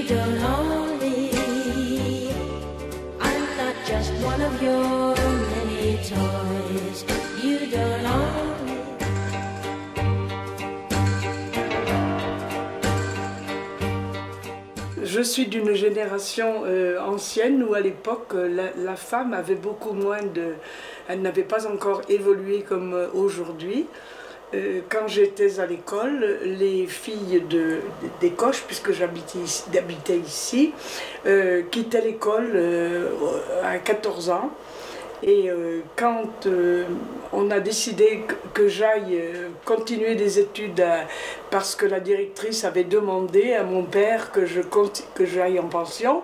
don't own me. I'm not just one of your many toys. You don't own me. Je suis d'une génération ancienne où à l'époque la femme avait beaucoup moins de... Elle n'avait pas encore évolué comme aujourd'hui. Quand j'étais à l'école, les filles des Coches, puisque j'habitais ici, quittaient l'école à 14 ans. Et quand on a décidé que j'aille continuer des études, parce que la directrice avait demandé à mon père que j'aille en pension,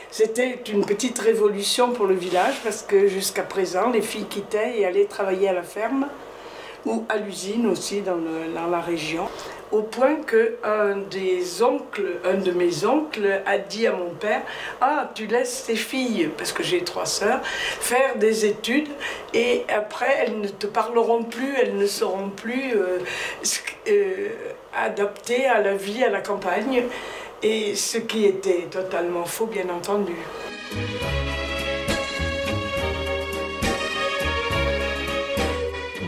c'était une petite révolution pour le village, parce que jusqu'à présent, les filles quittaient et allaient travailler à la ferme ou à l'usine aussi dans la région. Au point qu'un de mes oncles a dit à mon père « Ah, tu laisses tes filles, parce que j'ai 3 sœurs, faire des études et après elles ne te parleront plus, elles ne seront plus adaptées à la vie à la campagne. » Et ce qui était totalement faux, bien entendu.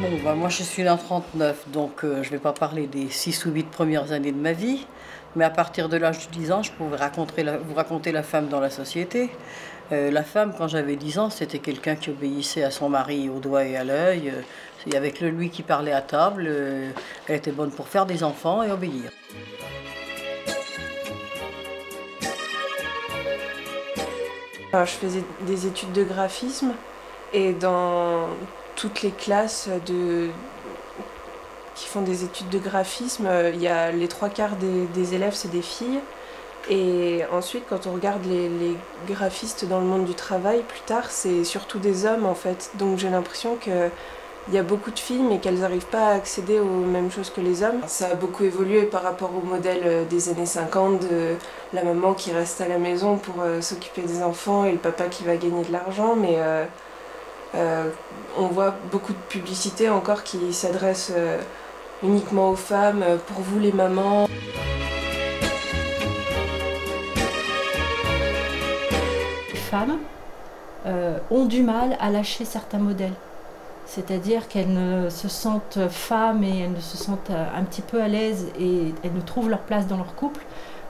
Bon, bah moi je suis née en 1939, donc je ne vais pas parler des 6 ou 8 premières années de ma vie, mais à partir de l'âge de 10 ans, je pouvais vous raconter la femme dans la société. La femme, quand j'avais 10 ans, c'était quelqu'un qui obéissait à son mari au doigt et à l'œil. Il y avait que lui qui parlait à table. Elle était bonne pour faire des enfants et obéir. Alors, je faisais des études de graphisme et dans toutes les classes qui font des études de graphisme, il y a les 3/4 des élèves, c'est des filles. Et ensuite, quand on regarde les graphistes dans le monde du travail, plus tard, c'est surtout des hommes en fait. Donc j'ai l'impression qu'il y a beaucoup de filles, mais qu'elles n'arrivent pas à accéder aux mêmes choses que les hommes. Ça a beaucoup évolué par rapport au modèle des années 50, de la maman qui reste à la maison pour s'occuper des enfants et le papa qui va gagner de l'argent. Mais on voit beaucoup de publicités encore qui s'adressent uniquement aux femmes, pour vous les mamans. Les femmes ont du mal à lâcher certains modèles. C'est-à-dire qu'elles ne se sentent femmes et elles ne se sentent un petit peu à l'aise et elles ne trouvent leur place dans leur couple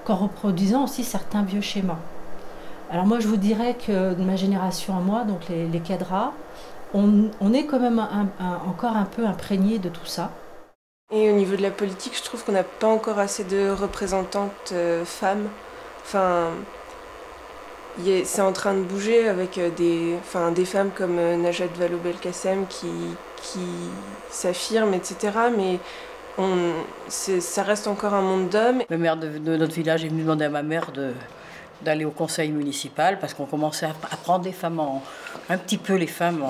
qu'en reproduisant aussi certains vieux schémas. Alors moi je vous dirais que de ma génération à moi, donc les cadras, on est quand même encore un peu imprégné de tout ça. Et au niveau de la politique, je trouve qu'on n'a pas encore assez de représentantes femmes. Enfin, c'est en train de bouger avec des femmes comme Najat Vallaud-Belkacem qui s'affirment, etc. Mais ça reste encore un monde d'hommes. Le maire de notre village est venu demander à ma mère d'aller au conseil municipal parce qu'on commençait à prendre des femmes, un petit peu les femmes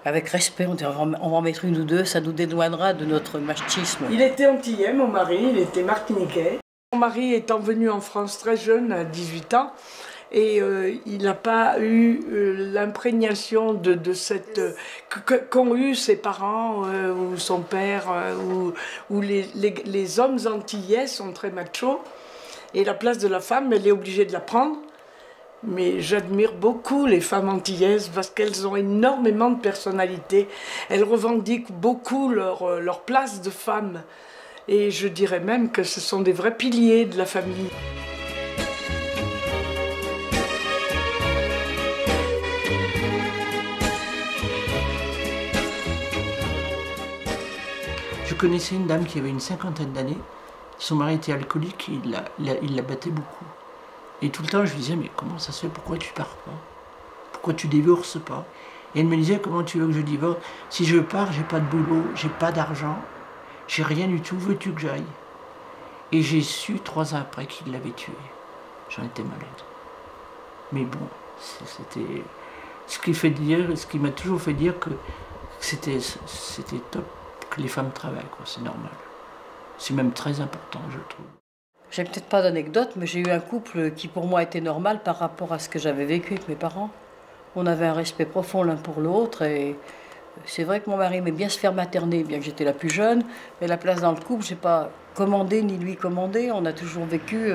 avec respect. On dit on va en mettre une ou deux, ça nous dédouanera de notre machisme. Il était antillais, mon mari, il était martiniquais. Mon mari étant venu en France très jeune, à 18 ans, et il n'a pas eu l'imprégnation de cette qu'ont eu ses parents ou son père, où les hommes antillais sont très machos. Et la place de la femme, elle est obligée de la prendre. Mais j'admire beaucoup les femmes antillaises parce qu'elles ont énormément de personnalité. Elles revendiquent beaucoup leur place de femme. Et je dirais même que ce sont des vrais piliers de la famille. Je connaissais une dame qui avait une 50aine d'années. Son mari était alcoolique, il la battait beaucoup. Et tout le temps, je lui disais, mais comment ça se fait, pourquoi tu pars pas? Pourquoi tu divorces pas? Et elle me disait, comment tu veux que je divorce? Si je pars, j'ai pas de boulot, j'ai pas d'argent, j'ai rien du tout, veux-tu que j'aille? Et j'ai su 3 ans après qu'il l'avait tuée. J'en étais malade. Mais bon, c'était ce qui m'a toujours fait dire que c'était top que les femmes travaillent, quoi, c'est normal. C'est même très important, je trouve. J'ai peut-être pas d'anecdote, mais j'ai eu un couple qui pour moi était normal par rapport à ce que j'avais vécu avec mes parents. On avait un respect profond l'un pour l'autre et c'est vrai que mon mari aimait bien se faire materner, bien que j'étais la plus jeune, mais la place dans le couple, j'ai pas commandé ni lui commandé, on a toujours vécu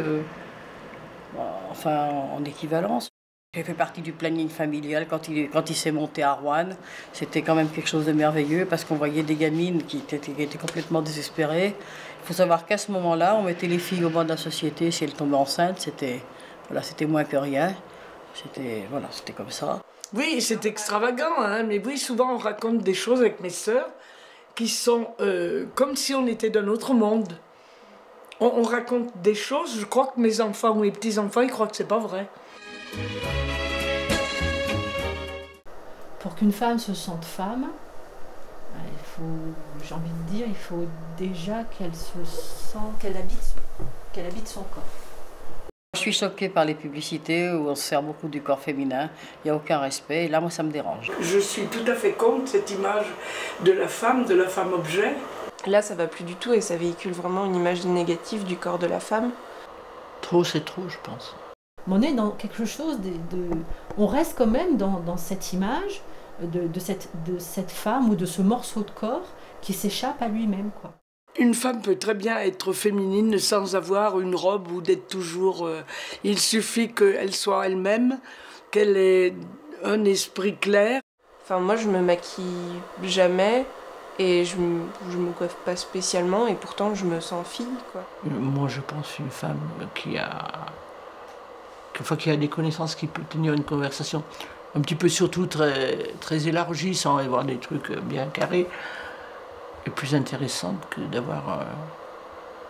enfin en équivalence. J'ai fait partie du planning familial quand il s'est monté à Rouen. C'était quand même quelque chose de merveilleux parce qu'on voyait des gamines qui étaient complètement désespérées. Il faut savoir qu'à ce moment-là, on mettait les filles au banc de la société si elles tombaient enceintes. C'était moins que rien. C'était comme ça. Oui, c'est extravagant, hein, mais oui, souvent on raconte des choses avec mes sœurs qui sont comme si on était d'un autre monde. On raconte des choses, je crois que mes enfants ou mes petits-enfants, ils croient que c'est pas vrai. Pour qu'une femme se sente femme, j'ai envie de dire, il faut déjà qu'elle habite son corps. Je suis choquée par les publicités où on se sert beaucoup du corps féminin, il n'y a aucun respect, et là, moi, ça me dérange. Je suis tout à fait contre cette image de la femme objet. Là, ça va plus du tout et ça véhicule vraiment une image négative du corps de la femme. Trop, c'est trop, je pense. On est dans quelque chose on reste quand même dans cette image de cette femme ou de ce morceau de corps qui s'échappe à lui-même, quoi. Une femme peut très bien être féminine sans avoir une robe ou d'être toujours... il suffit qu'elle soit elle-même, qu'elle ait un esprit clair. Enfin, moi, je me maquille jamais et je me coiffe pas spécialement et pourtant, je me sens fille, quoi. Moi, je pense une femme qui a des connaissances, qui peut tenir une conversation un petit peu surtout très, très élargie, sans avoir des trucs bien carrés, est plus intéressante que d'avoir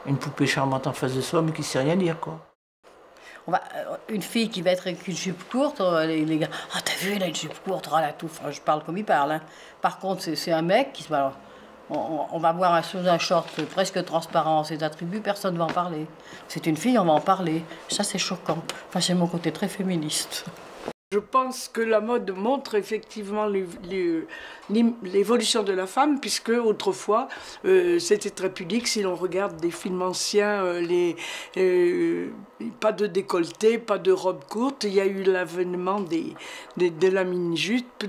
une poupée charmante en face de soi, mais qui ne sait rien dire, quoi. Une fille qui va être avec une jupe courte, les gars, « Ah, t'as vu, elle a une jupe courte, oh, là, tout. » Enfin, je parle comme il parle, hein. Par contre, c'est un mec qui... Alors, on va voir sous un short presque transparent ses attributs, personne ne va en parler. C'est une fille, on va en parler. Ça, c'est choquant. Enfin, c'est mon côté très féministe. Je pense que la mode montre effectivement l'évolution de la femme, puisque autrefois, c'était très pudique. Si l'on regarde des films anciens, pas de décolleté, pas de robe courte. Il y a eu l'avènement de la mini-jupe,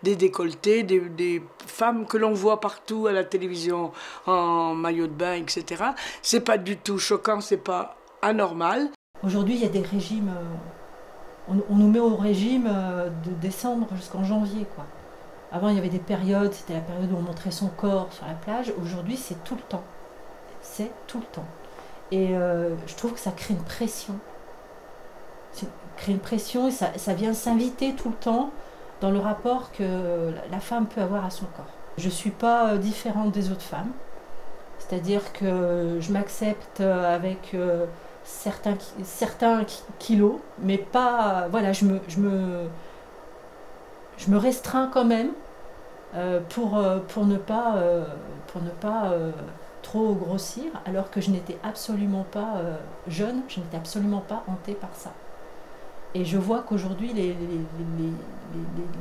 des décolletés, des femmes que l'on voit partout à la télévision en maillot de bain, etc. C'est pas du tout choquant, c'est pas anormal. Aujourd'hui, il y a des régimes... On nous met au régime de décembre jusqu'en janvier, quoi. Avant, il y avait des périodes, c'était la période où on montrait son corps sur la plage. Aujourd'hui, c'est tout le temps. C'est tout le temps. Et je trouve que ça crée une pression. Ça crée une pression et ça vient s'inviter tout le temps dans le rapport que la femme peut avoir à son corps. Je ne suis pas différente des autres femmes. C'est-à-dire que je m'accepte avec... certains kilos, mais pas... Voilà, je me restreins quand même pour ne pas trop grossir, alors que je n'étais absolument pas jeune, je n'étais absolument pas hantée par ça. Et je vois qu'aujourd'hui, les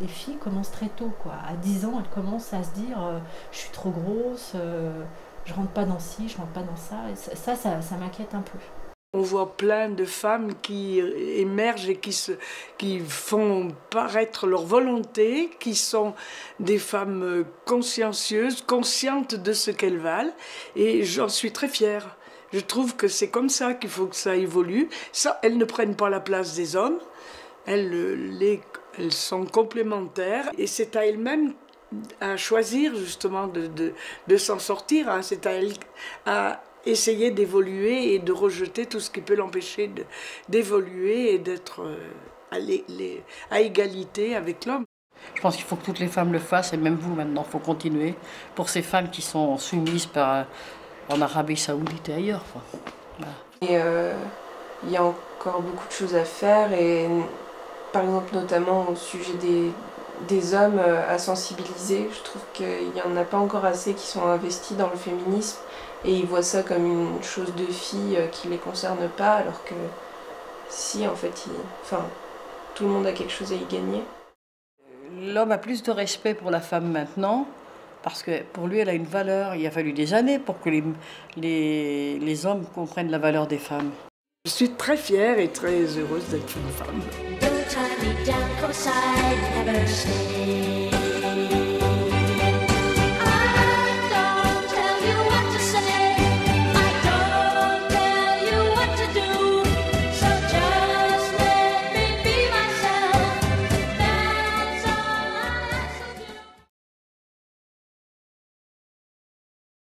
filles commencent très tôt, quoi. À 10 ans, elles commencent à se dire je suis trop grosse, je rentre pas dans ci, je rentre pas dans ça. Et ça m'inquiète un peu. On voit plein de femmes qui émergent et qui font paraître leur volonté, qui sont des femmes consciencieuses, conscientes de ce qu'elles valent. Et j'en suis très fière. Je trouve que c'est comme ça qu'il faut que ça évolue. Ça, elles ne prennent pas la place des hommes. Elles sont complémentaires. Et c'est à elles-mêmes à choisir justement de s'en sortir. Hein. C'est à elles à essayer d'évoluer et de rejeter tout ce qui peut l'empêcher d'évoluer et d'être à égalité avec l'homme. Je pense qu'il faut que toutes les femmes le fassent, et même vous maintenant, il faut continuer pour ces femmes qui sont soumises en Arabie Saoudite et ailleurs, quoi. Voilà. Et il y a encore beaucoup de choses à faire, et par exemple notamment au sujet des hommes à sensibiliser. Je trouve qu'il n'y en a pas encore assez qui sont investis dans le féminisme. Et ils voient ça comme une chose de fille qui ne les concerne pas, alors que si, en fait, tout le monde a quelque chose à y gagner. L'homme a plus de respect pour la femme maintenant, parce que pour lui, elle a une valeur. Il a fallu des années pour que les hommes comprennent la valeur des femmes. Je suis très fière et très heureuse d'être une femme. Don't tie me down 'cause I never stay.